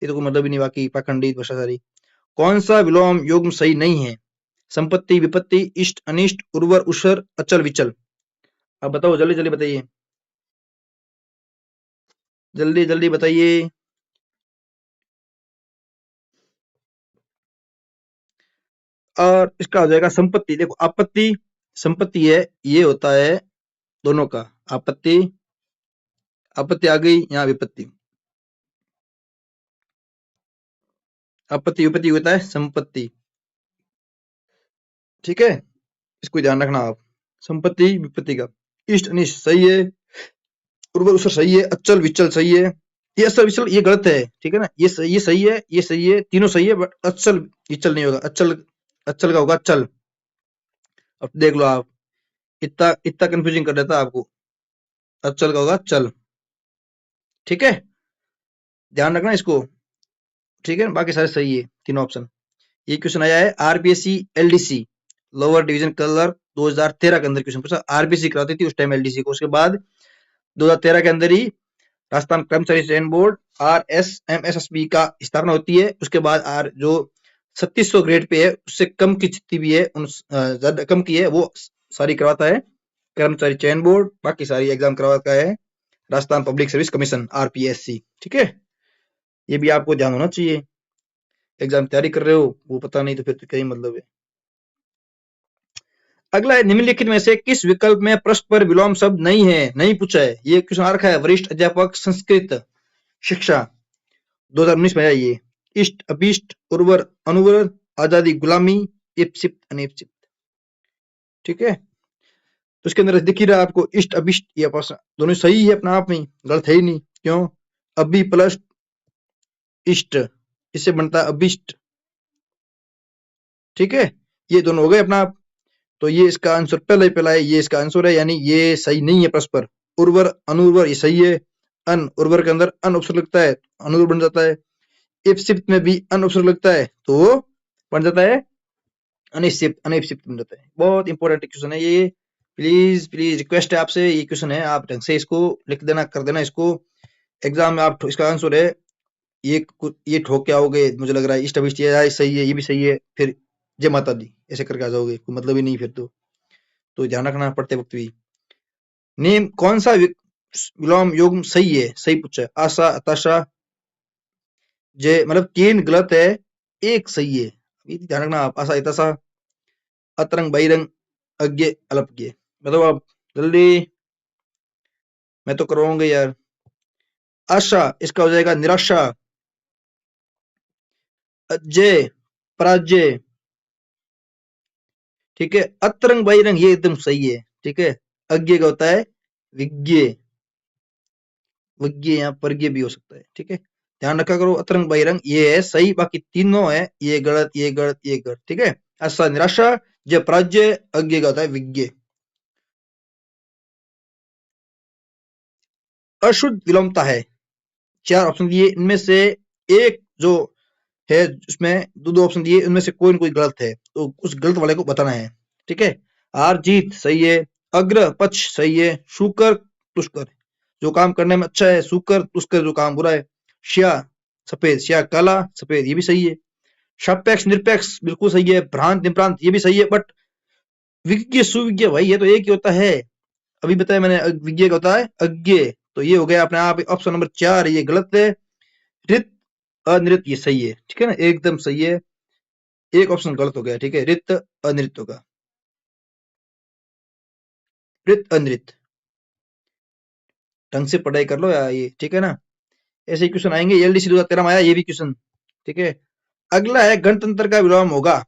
ये तो कोई मतलब ही नहीं, बाकी पाखंडी भ्रष्टाचारी। कौन सा विलोम युग्म सही नहीं है? संपत्ति, विपत्ति, इष्ट, अनिष्ट, उर्वर, उषर, अचल, विचल। अब बताओ, जल्दी जल्दी बताइए, जल्दी जल्दी बताइए। और इसका हो जाएगा संपत्ति। देखो, आपत्ति संपत्ति है, ये होता है दोनों का। आपत्ति, आपत्ति आ गई, यहाँ विपत्ति। आपत्ति विपत्ति होता है संपत्ति, ठीक है, इसको ध्यान रखना आप। संपत्ति विपत्ति का। इष्ट अनिष्ट सही है, उर्वर उसर सही है, अचल विचल सही है। ये अचल विचल ये गलत है, ठीक है ना। ये सही है, ये सही है, तीनों सही है, बट अचल विचल नहीं होगा। अचल, अचल का होगा चल। अब देख लो आप, इतना इतना कंफ्यूजिंग कर देता आपको। अचल का होगा चल, ठीक है, ध्यान रखना इसको, ठीक है। बाकी सारे सही है, तीनों ऑप्शन। ये क्वेश्चन आया है RPSC LDC, lower division colour, 2013 के अंदर क्वेश्चन पूछा। आरपीएससी कराती थी उस टाइम एलडीसी को, उसके बाद 2013 के अंदर ही राजस्थान कर्मचारी चयन बोर्ड RSMSSB का स्थापना होती है। उसके बाद आर जो 3600 ग्रेड पे है, उससे कम की जितनी भी है, उन ज्यादा कम की है, वो सारी करवाता है कर्मचारी चयन बोर्ड। बाकी सारी एग्जाम करवाता है Rajasthan public service commission, RPSC, ठीक है। ये भी आपको ध्यान होना चाहिए, एग्जाम तैयारी कर रहे हो, वो पता नहीं तो फिर तो क्या ही मतलब है। अगला है, निम्नलिखित में से किस विकल्प में परस्पर विलोम शब्द नहीं है? नहीं पूछा है, ये क्वेश्चन आ रखा है। वरिष्ठ अध्यापक संस्कृत शिक्षा, 2019 में आया ये। इष्ट अभिष्ट, उर्वर अनुवर, आजादी गुलामी, इप्सित अनिप्सित, ठीक है। तो इसके अंदर दिख ही रहा है आपको, इष्ट अभिष्ट ये दोनों सही है अपना आप में, गलत है ही नहीं। क्यों? अभी प्लस इष्ट, इससे बनता है अभिष्ट, ठीक है। ये दोनों हो गए अपना आप। तो ये इसका आंसर पहला है, ये इसका आंसर है, यानी ये सही नहीं है परस्पर। उर्वर अनुर्वर ये सही है। अन उर्वर के अंदर अन उपसर्ग लगता है, अनुर्वर बन जाता है। इप्सित में भी अन उपसर्ग लगता है, तो बन जाता है अनिश्चित, अनिश्चित बन जाता है। बहुत इंपॉर्टेंट क्वेश्चन है ये, प्लीज प्लीज रिक्वेस्ट है आपसे, ये क्वेश्चन है, आप ढंग से इसको लिख देना, कर देना इसको। एग्जाम में आप इसका आंसर है, ये ठोक के आओगे, मुझे लग रहा है इष्ट अभिष्ट ये सही है, ये भी सही है, फिर जय माता दी ऐसे करके आ जाओगे, कोई मतलब ही नहीं फिर तो ध्यान रखना पड़ते वक्त भी। नेम कौन सा विलोम युग्म सही है? सही पूछा है। आशा, हताशा, जय, मतलब 3 गलत है, 1 सही है। ये ध्यान रखना आप। आशा, हताशा, अतरंग, बहिरंग, अज्ञे, अल्पज्ञ। मतलब आप जल्दी, मैं तो करवाऊंगा यार। आशा, इसका हो जाएगा निराशा। अजय, पराजय, ठीक है। अतरंग बहिरंग ये एकदम सही है, ठीक है। अज्ञे का होता है विज्ञ, विज्ञ यहाँ परज्ञ भी हो सकता है, ठीक है। ध्यान रखा करो, अतरंग बहिरंग ये है सही, बाकी तीनों है ये गलत, ये गलत, ये गलत, ठीक है। आशा निराशा, जय पराजय, अज्ञे का होता है विज्ञ। अशुद्ध विलोमता है, 4 ऑप्शन दिए, इनमें से एक जो है, उसमें दो ऑप्शन दिए, उनमें से कोई ना कोई गलत है, तो उस गलत वाले को बताना है, ठीक है। हार जीत सही है, अग्र पक्ष सही है, शुकर तुष्कर जो काम करने में अच्छा है, शुकर तुष्कर जो काम बुरा है। श्या सफेद, श्या काला, सफेद ये भी सही है। सापेक्ष निरपेक्ष बिल्कुल सही है, भ्रांत निप्रांत ये भी सही है, बट विज्ञ सुविज्ञ भाई ये तो एक ही होता है। अभी बताया मैंने, विज्ञ का होता है अज्ञ, तो ये हो गया अपने आप ऑप्शन नंबर 4 ये गलत है। रित अनृत ये सही है, ठीक है ना, एकदम सही है। एक ऑप्शन गलत हो गया, ठीक है, रित अनृत होगा, रित अनृत। ढंग से पढ़ाई कर लो यार ये, ठीक है ना। ऐसे ही क्वेश्चन आएंगे, एलडीसी 2013 में आया ये भी क्वेश्चन, ठीक है। अगला है, गणतंत्र का विलोम होगा।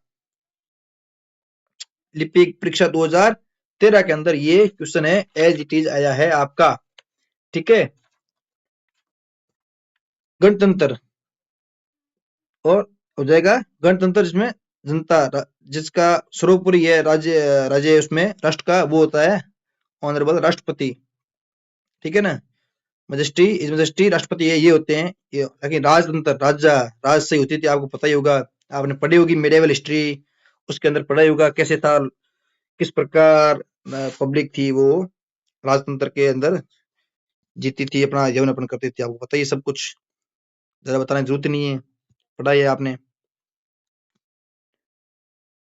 लिपिक परीक्षा 2013 के अंदर ये क्वेश्चन है, एज इट इज आया है आपका, ठीक है। गणतंत्र और हो जाएगा गणतंत्र, जिसमें जनता जिसका सर्वोपरि है राज्य, राज्य उसमें राष्ट्र का, वो होता है ऑनरेबल राष्ट्रपति, ठीक है ना। मजेस्टी इज मजेस्टी राष्ट्रपति है, ये होते हैं ये। लेकिन राजतंत्र राजा राज से होती थी, आपको पता ही होगा, आपने पढ़ी होगी मेडिवल हिस्ट्री, उसके अंदर पढ़ा ही होगा कैसे था किस प्रकार पब्लिक थी वो राजतंत्र के अंदर जीती थी, अपना जीवन यापन करती थी, आपको पता ही है सब कुछ, जरा बताने की जरूरत नहीं है, पढ़ा है आपने।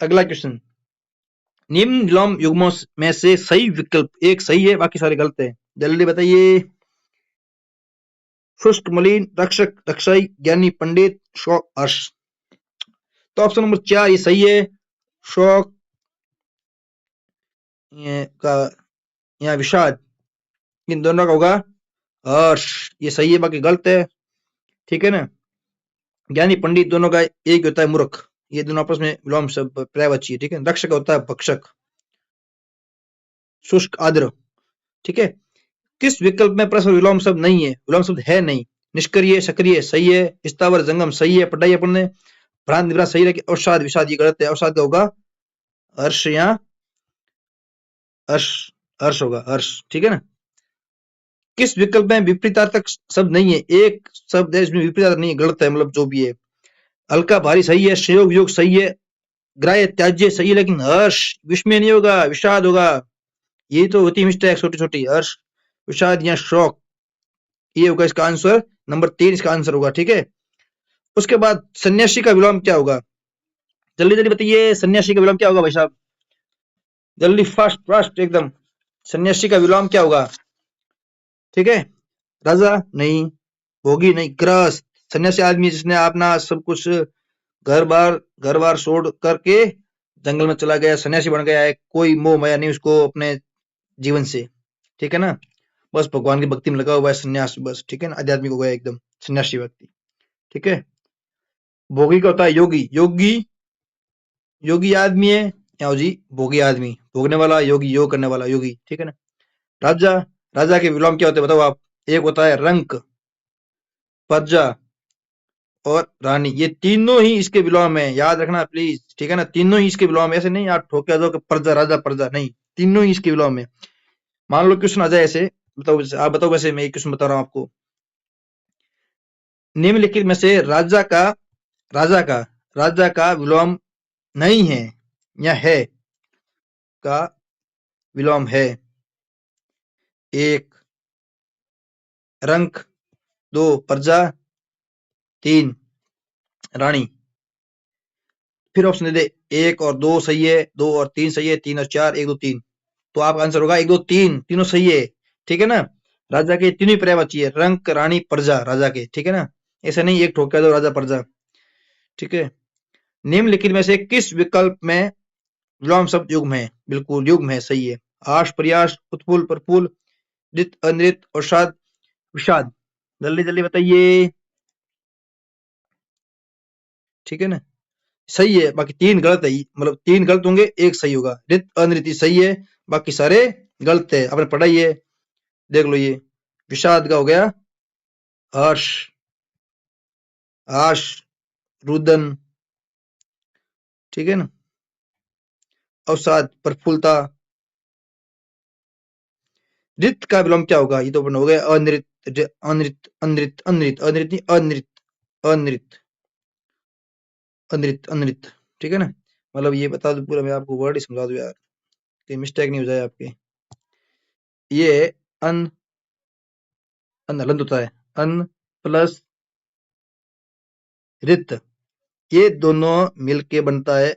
अगला क्वेश्चन, निम्न विलोम युग्मों में से सही विकल्प एक सही है, बाकी सारे गलत है, जल्दी बताइए। शुष्क, मलिन, रक्षक, रक्षाई, ज्ञानी, पंडित, शोक, हर्ष। तो ऑप्शन नंबर 4 ये सही है। शोक का या विषाद, इन दोनों का होगा हर्ष, ये सही है, बाकी गलत है, ठीक है ना। ज्ञानी पंडित दोनों का एक होता है मूर्ख, ये दोनों आपस में विलोम शब्द पर्यायवाची है, ठीक है। रक्षक होता है भक्षक, शुष्क आद्र, ठीक है। किस विकल्प में परस्पर विलोम शब्द नहीं है, विलोम शब्द है नहीं। निष्क्रिय, सक्रिय सही है, स्थावर, जंगम सही है, पढ़ाई अपन ने। भ्रांत निभ्रांत सही है, कि अवसाद विषाद ये गलत है, अवसाद का होगा हर्ष या हर्ष, हर्ष होगा हर्ष, ठीक है ना। किस विकल्प में विपरीतार्थक शब्द नहीं है, एक शब्द है इसमें विपरीतार्थक नहीं है, गलत है, मतलब जो भी है। हल्का भारी सही है, संयोग योग सही है, ग्राह्य त्याज्य सही है, लेकिन हर्ष विस्मय नहीं होगा, विषाद होगा, ये तो होती मिस्टेक छोटी छोटी, हर्ष विषाद या शोक, ये होगा इसका आंसर, नंबर 3 इसका आंसर होगा, ठीक है। उसके बाद सन्यासी का विलोम क्या होगा, जल्दी जल्दी बताइए, सन्यासी का विलोम क्या होगा भाई साहब, जल्दी फास्ट फास्ट एकदम, सन्यासी का विलोम क्या होगा, ठीक है। राजा नहीं, भोगी नहीं, ग्रस्त, सन्यासी आदमी जिसने अपना सब कुछ घर बार छोड़ करके जंगल में चला गया, सन्यासी बन गया है, कोई मोह माया नहीं उसको अपने जीवन से, ठीक है ना। बस भगवान की भक्ति में लगा हुआ है, सन्यास बस, ठीक है ना, आध्यात्मिक हो गया एकदम सन्यासी व्यक्ति, ठीक है। भोगी का होता है योगी, योगी योगी आदमी है, या जी भोगी आदमी, भोगने वाला, योगी योग करने वाला योगी, ठीक है ना। राजा, राजा के विलोम क्या होते हैं बताओ आप, एक होता है रंक, प्रजा और रानी, ये तीनों ही इसके विलोम है, याद रखना प्लीज, ठीक है ना, तीनों ही इसके विलोम है, ऐसे नहीं आप ठोके दो कि प्रजा राजा प्रजा, नहीं, तीनों ही इसके विलोम है। मान लो क्वेश्चन आ जाए ऐसे, बताओ आप बताओ, वैसे मैं एक क्वेश्चन बता रहा हूँ आपको, निम्नलिखित में से राजा का राजा का विलोम नहीं है या है, का विलोम है, एक रंक, दो प्रजा, तीन रानी। फिर ऑप्शन दे दे, एक और दो सही है, दो और तीन सही है, तीन और चार, एक दो तीन, तो आपका आंसर होगा एक दो तीन, तीनों सही है, ठीक है ना। राजा के तीनों ही पर्यायवाची है, रंक, रानी, प्रजा, राजा के, ठीक है ना, ऐसा नहीं एक ठोका दो राजा प्रजा, ठीक है। निम्नलिखित में से किस विकल्प में विलोम शब्द युग्म है, बिल्कुल युग्म है, सही है। आश, प्रयास, उत्पुल, प्रफुल, नृत, अनृत, अवसाद, विषाद, जल्दी जल्दी बताइए, ठीक है ना। सही है, बाकी तीन गलत है, मतलब तीन गलत होंगे, एक सही होगा, रित अनृति सही है, बाकी सारे गलत है, आपने पढ़ा ही है, देख लो ये। विषाद का हो गया हर्ष, आश, रुदन, ठीक है ना, अवसाद प्रफुल्लता। रित का विलोम क्या होगा, ये तो अपन हो गया अनृत, अनृत अनृत अनृत अनृत नहीं, अनृत अनृत अनृत अनृत, ठीक है ना। मतलब ये बता दो पूरा, मैं आपको वर्ड ही समझा दूं यार, कि मिस्टेक नहीं हो जाए आपके। ये अन अन हलंत होता है, अन प्लस रित, ये दोनों मिलके बनता है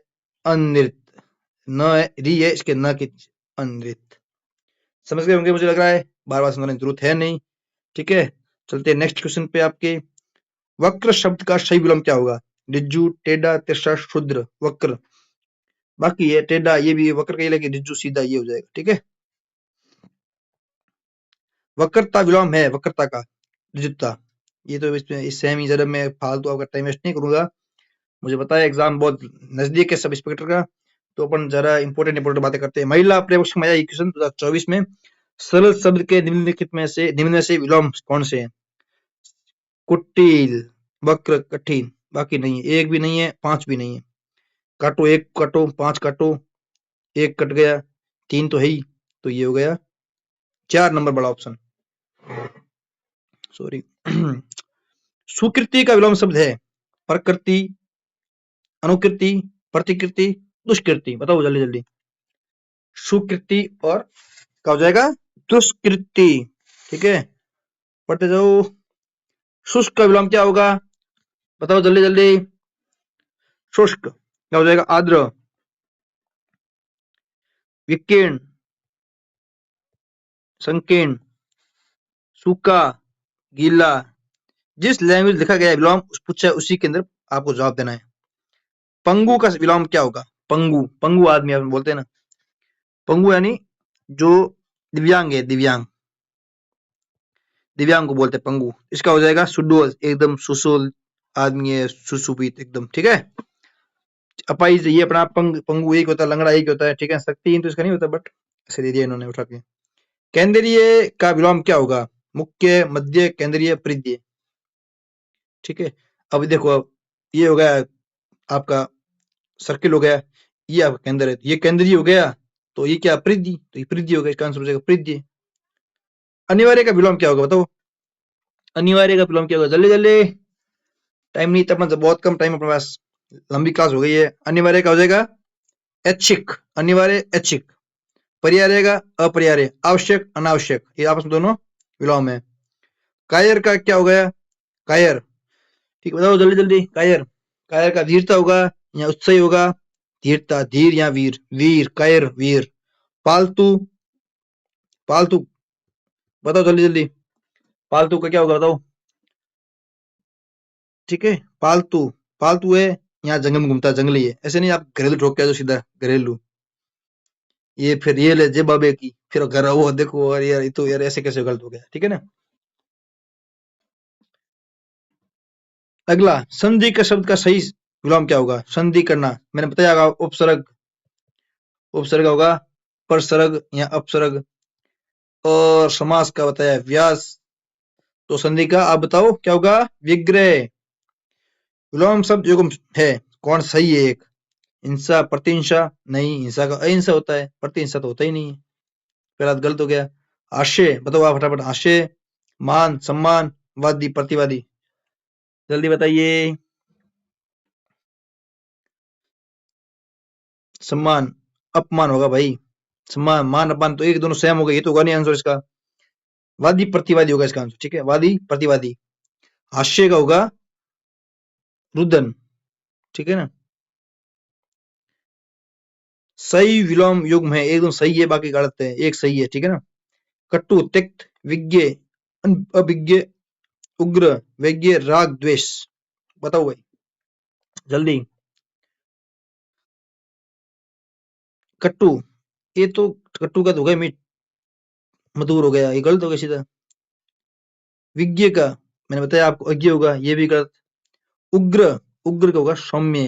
अनृत, न है री है इसके, न की अनृत, समझ गए होंगे मुझे लग रहा है, बार बार समझने की जरूरत है नहीं, ठीक है। चलते हैं नेक्स्ट क्वेश्चन पे आपके, वक्र शब्द का सही विलोम क्या होगा, रिज्जू, टेढ़ा, तिरछा, क्षुद्र, वक्र, बाकी ये टेढ़ा ये भी वक्र का ही, लेकिन रिज्जू सीधा ये हो जाएगा, ठीक है। वक्रता विलोम है, वक्रता का रिजुता, ये तो इसमें इस सेम ही जरा मैं फालतू आपका टाइम वेस्ट नहीं करूंगा, मुझे पता है एग्जाम बहुत नजदीक है सब इंस्पेक्टर का, तो अपन जरा इंपॉर्टेंट इंपॉर्टेंट बातें करते हैं। महिला पर्यवेक्षक में आया क्वेश्चन 2024 में, सरल शब्द के निम्न में से विलोम कौन से हैं, कुटिल, वक्र, कठिन, बाकी नहीं है, एक भी नहीं है, पांच भी नहीं है, काटो एक काटो, पांच काटो, एक कट गया, तीन तो है ही, तो ये हो गया 4 नंबर बड़ा ऑप्शन, सॉरी। सुकृति का विलोम शब्द है, प्रकृति, अनुकृति, प्रतिकृति, दुष्कृति, बताओ जल्दी जल्दी। सुकृति और क्या हो जाएगा दुष्कृति। ठीक है, पढ़ते जाओ। शुष्क का विलोम क्या होगा, बताओ जल्दी जल्दी। शुष्क क्या हो जाएगा आर्द्र, विकीर्ण, संकीर्ण, सूखा, गीला। जिस लैंग्वेज लिखा गया है विलोम पूछा है उसी के अंदर आपको जवाब देना है। पंगु का विलोम क्या होगा, पंगु, पंगु आदमी आप बोलते हैं ना, पंगु यानी जो दिव्यांग है, दिव्यांग, दिव्यांग को बोलते हैं पंगु। इसका हो जाएगा सुडोल, एकदम सुशोल आदमी है, सुशोभित एकदम। ठीक है, अपाइज ये अपना पंगु एक होता है, लंगड़ा एक होता है। ठीक है, शक्तिहीन तो इसका नहीं होता, बट ऐसे दे दिया इन्होंने उठा के। केंद्रीय का विलोम क्या होगा, मुख्य, मध्य, केंद्रीय, परिधीय। ठीक है, अब देखो, अब ये हो गया आपका सर्किल हो गया, ये आपका केंद्र है, ये केंद्रीय हो गया, तो ये क्या परिधि, तो ये परिधि हो गया, इसका आंसर हो जाएगा परिधि। अनिवार्य का विलोम क्या होगा बताओ, अनिवार्य का विलोम क्या होगा, जल्दी जल्दी, टाइम नहीं था अपना, बहुत कम टाइम अपने पास, लंबी क्लास हो गई है। अनिवार्य का हो जाएगा ऐच्छिक, अनिवार्य ऐच्छिक। पर्याय का अपरिहार्य, आवश्यक अनावश्यक, ये आपस में दोनों विलोम है। कायर का क्या हो गया, कायर, ठीक बताओ जल्दी जल्दी। कायर, कायर का धीरता होगा या उत्साही होगा, धीरता, धीर या वीर, वीर, कायर वीर। पालतू, पालतू बताओ जल्दी जल्दी, पालतू का क्या होगा बताओ। ठीक है, पालतू, पालतू है यहाँ जंगल में घूमता है, जंगली है, ऐसे नहीं आप घरेलू ठोक के आ जाओ सीधा घरेलू, ये फिर ये ले जे बाबे की, फिर घर वो देखो, और यार ये तो यार ऐसे कैसे गलत हो गया। ठीक है ना, अगला संधि का शब्द का सही विलोम क्या होगा, संधि करना, मैंने बताया होगा उपसर्ग, उपसर्ग होगा परसर्ग या अपसर्ग। और समास का बताया व्यास, तो संधि का आप बताओ क्या होगा, विग्रह। विलोम शब्द युग्म है, कौन सही है एक, हिंसा, प्रतिहिंसा, नहीं, हिंसा का अहिंसा होता है, प्रतिहिंसा तो होता ही नहीं है, पहला तो गलत हो गया। आशय बताओ आप फटाफट, आशय, मान, सम्मान, वादी, प्रतिवादी, जल्दी बताइए। सम्मान, अपमान होगा भाई, सम्मान, मान अपमान तो एक दोनों सेम हो गए, ये तो होगा नहीं आंसर इसका, वादी प्रतिवादी होगा इसका आंसर। ठीक है, वादी प्रतिवादी। हास्य का होगा रुदन। ठीक है ना, सही विलोम युग्म है, एकदम सही है, बाकी गलत है, एक सही है। ठीक है ना, कटु, तिक्त, विज्ञ, अभिज्ञ, उग्र, वैज्ञ, राग, द्वेष, बताओ भाई जल्दी। कट्टू, ये तो कट्टू का तो हो गया मीठ, मधुर हो गया, ये गलत हो गया सीधा। विज्ञ का मैंने बताया आपको अज्ञ होगा, ये भी गलत। उग्र, उग्र का होगा सौम्य,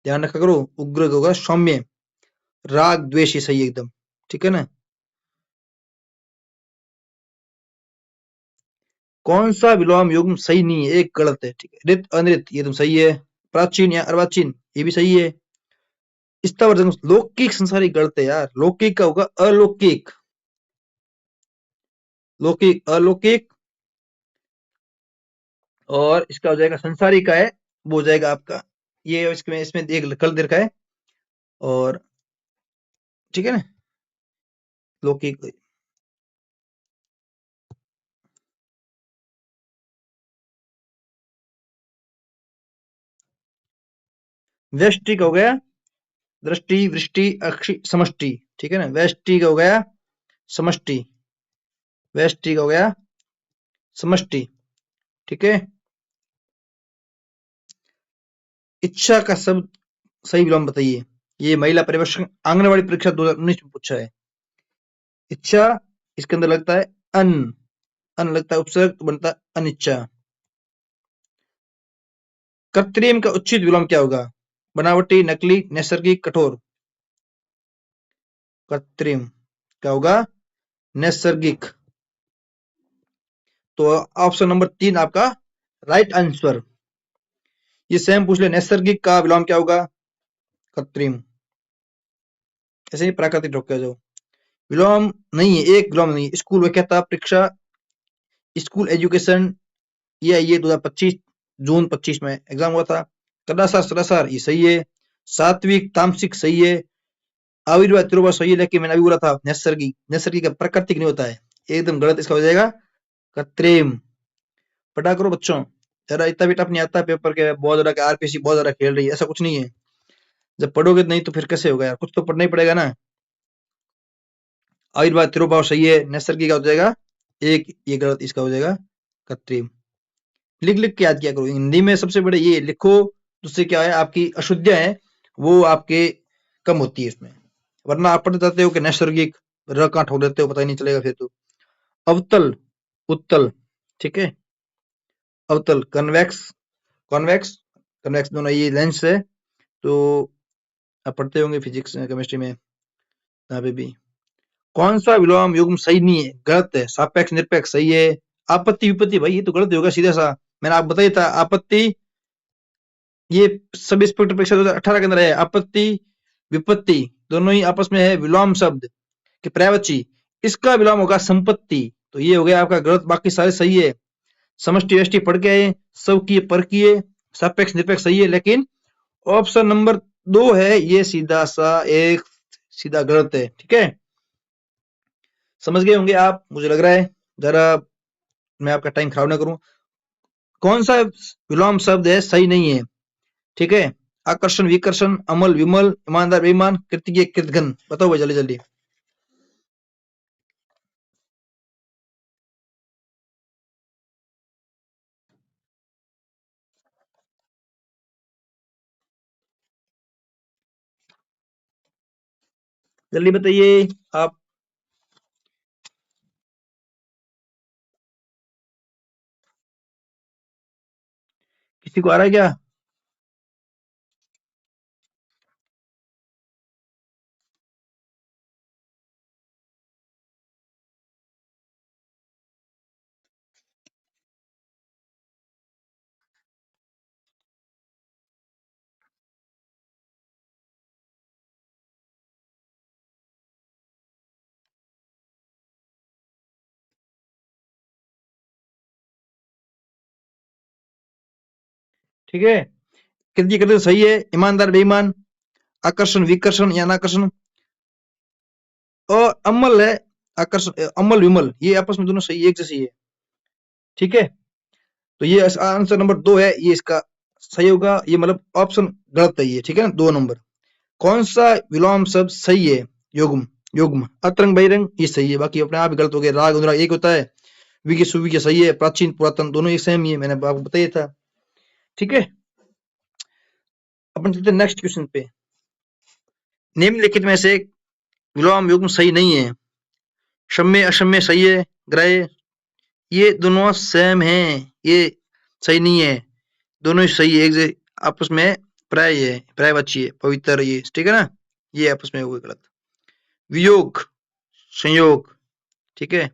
ध्यान रखा करो, उग्र का होगा सौम्य। राग द्वेष, ये सही है एकदम। ठीक है ना, कौन सा विलोम युग्म सही नहीं है, एक गलत है। ठीक है, रित अनृत, ये तो सही है। प्राचीन या अर्वाचीन, ये भी सही है। स्थावर जंग, लौकिक संसारिक गलत है यार, लौकिक का होगा अलौकिक, लौकिक अलौकिक। और इसका हो जाएगा संसारिक का है, वो हो जाएगा आपका ये, इसमें इसमें एक गलत दे रखा है। और ठीक है ना, लौकिक, व्यष्टि का हो गया दृष्टि, वृष्टि, अक्षि, समष्टि। ठीक है ना, व्यष्टि का हो गया समष्टि, व्यष्टि का हो गया समष्टि। ठीक है, इच्छा का शब्द सही विलोम बताइए, ये महिला पर्यवेक्षक आंगनवाड़ी परीक्षा 2019 में पूछा है। इच्छा, इसके अंदर लगता है अन, अन लगता है उपसर्ग, तो बनता है अनिच्छा। कृत्रिम का उचित विलोम क्या होगा, बनावटी, नकली, नैसर्गिक, कठोर। कृत्रिम क्या होगा नैसर्गिक, तो ऑप्शन नंबर 3 आपका राइट आंसर। ये सेम पूछ ले, नैसर्गिक का विलोम क्या होगा, कृत्रिम, ऐसे ही प्राकृतिक ढोक के जाओ। विलोम नहीं है, एक विलोम नहीं, स्कूल व्याख्याता परीक्षा, स्कूल एजुकेशन, ये आई है 2025, जून 25 में एग्जाम हुआ था। कदासार सदासार, ये सही है। सात्विक तामसिक, सही है। आविर्भाव तिरुपा सही है, लेकिन मैंने अभी बोला था नैसर्गिक, नैसर्गिक का प्राकृतिक नहीं होता है, एकदम गलत इसका हो जाएगा कृत्रिम। पढ़ा करो बच्चों, जरा इतना भी टफ नहीं आता पेपर के बहुत ज्यादा आरपीसी बहुत ज्यादा खेल रही है, ऐसा कुछ नहीं है। जब पढ़ोगे नहीं तो फिर कैसे होगा यार, कुछ तो पढ़ना ही पड़ेगा ना। आविर्भाव तिरुभाव सही है, नैसर्गिक का हो जाएगा एक, ये गलत, इसका हो जाएगा कृत्रिम। लिख लिख के याद किया करो, हिंदी में सबसे बड़े ये लिखो, जिससे क्या है आपकी अशुद्धियां है वो आपके कम होती है इसमें, वरना आप पढ़ते जाते हो कि नैसर्गिक, र कहाँ ठोक देते हो पता ही नहीं चलेगा फिर तो। अवतल, उत्तल, ठीक है, अवतल, कन्वेक्स, कॉन्वेक्स, कन्वेक्स दोनों ये लेंस है। तो आप पढ़ते होंगे फिजिक्स केमिस्ट्री में यहाँ पे भी। कौन सा विलोम युग्म सही नहीं है, गलत है, सापेक्ष निरपेक्ष सही है, आपत्ति विपत्ति भाई ये तो गलत ही होगा सीधा सा, मैंने आप बताया था आपत्ति, ये सब इंस्पेक्टर परीक्षा 2018 के अंदर है, आपत्ति विपत्ति दोनों ही आपस में है विलोम शब्द के पर्यायवाची, इसका विलोम होगा संपत्ति, तो ये हो गया आपका गलत, बाकी सारे सही है। समष्टि व्यष्टि पढ़ के आए, सब किए पर किए, सापेक्ष निरपेक्ष सही है, लेकिन ऑप्शन नंबर 2 है ये सीधा सा एक सीधा गलत है, ठीक है। समझ गए होंगे आप, मुझे लग रहा है, जरा मैं आपका टाइम खराब ना करूं। कौन सा विलोम शब्द है सही नहीं है, ठीक है, आकर्षण विकर्षण, अमल विमल, ईमानदार बेईमान, कृतज्ञ कृतघ्न, बताओ भाई जल्दी जल्दी। जल्दी बताइए आप, किसी को आ रहा है क्या? ठीक है, कृतज्ञ कृतघ्न सही है, ईमानदार बेईमान, आकर्षण विकर्षण या अनाकर्षण, और अमल है, आकर्षण अमल विमल ये आपस में दोनों सही एक जैसी है, ठीक है। तो ये आंसर नंबर 2 है, ये इसका सही होगा, ये मतलब ऑप्शन गलत है ये, ठीक है ना, 2 नंबर। कौन सा विलोम शब्द सही है, युग्म, युग्म, अतरंग बहिरंग ये सही है, बाकी अपने आप ही गलत हो गए, राग अनुराग एक होता है, विकी सुविकी सही है, प्राचीन पुरातन दोनों एक सेम ही है, मैंने आपको बताया था, ठीक है। अपन चलते नेक्स्ट क्वेश्चन पे। निम्नलिखित में से विलोम युग्म सही नहीं है, शम्य अशम्य सही है, ग्रह ये दोनों सेम हैं, ये सही नहीं है, दोनों ही सही है, एक आपस में प्राय है, प्रायवाची है, पवित्र ये, ठीक है ना, ये आपस में हो गए गलत। वियोग, संयोग, ठीक है,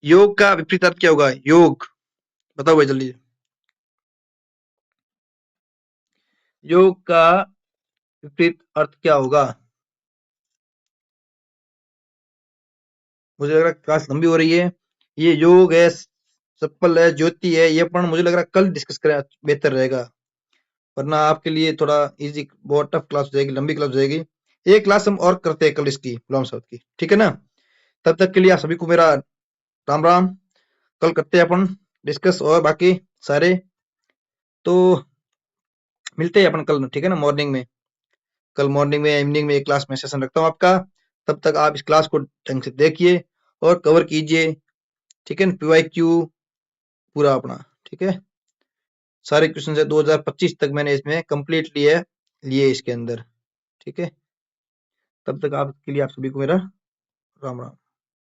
योग का विपरीत अर्थ क्या होगा, योग, बताओ भाई जल्दी। योग का विपरीत अर्थ क्या होगा, मुझे लग रहा है क्लास लंबी हो रही है, ये योग है, सफल है, ज्योति है, ये अपन मुझे लग रहा है कल डिस्कस करें बेहतर रहेगा, वरना आपके लिए थोड़ा इजी, बहुत टफ क्लास हो जाएगी, लंबी क्लास हो जाएगी। एक क्लास हम और करते हैं कल इसकी लॉन्ग शब्द की, ठीक है ना। तब तक के लिए आप सभी को मेरा राम राम, कल करते हैं अपन डिस्कस और बाकी सारे, तो मिलते हैं अपन कल, ठीक है ना, मॉर्निंग में, कल मॉर्निंग में इवनिंग में एक क्लास में सेशन रखता हूँ आपका, तब तक आप इस क्लास को ढंग से देखिए और कवर कीजिए, ठीक है, पीवाईक्यू पूरा अपना, ठीक है, सारे क्वेश्चन है 2025 तक मैंने इसमें कंप्लीट लिए इसके अंदर, ठीक है। तब तक आपके लिए आप सभी को मेरा राम राम।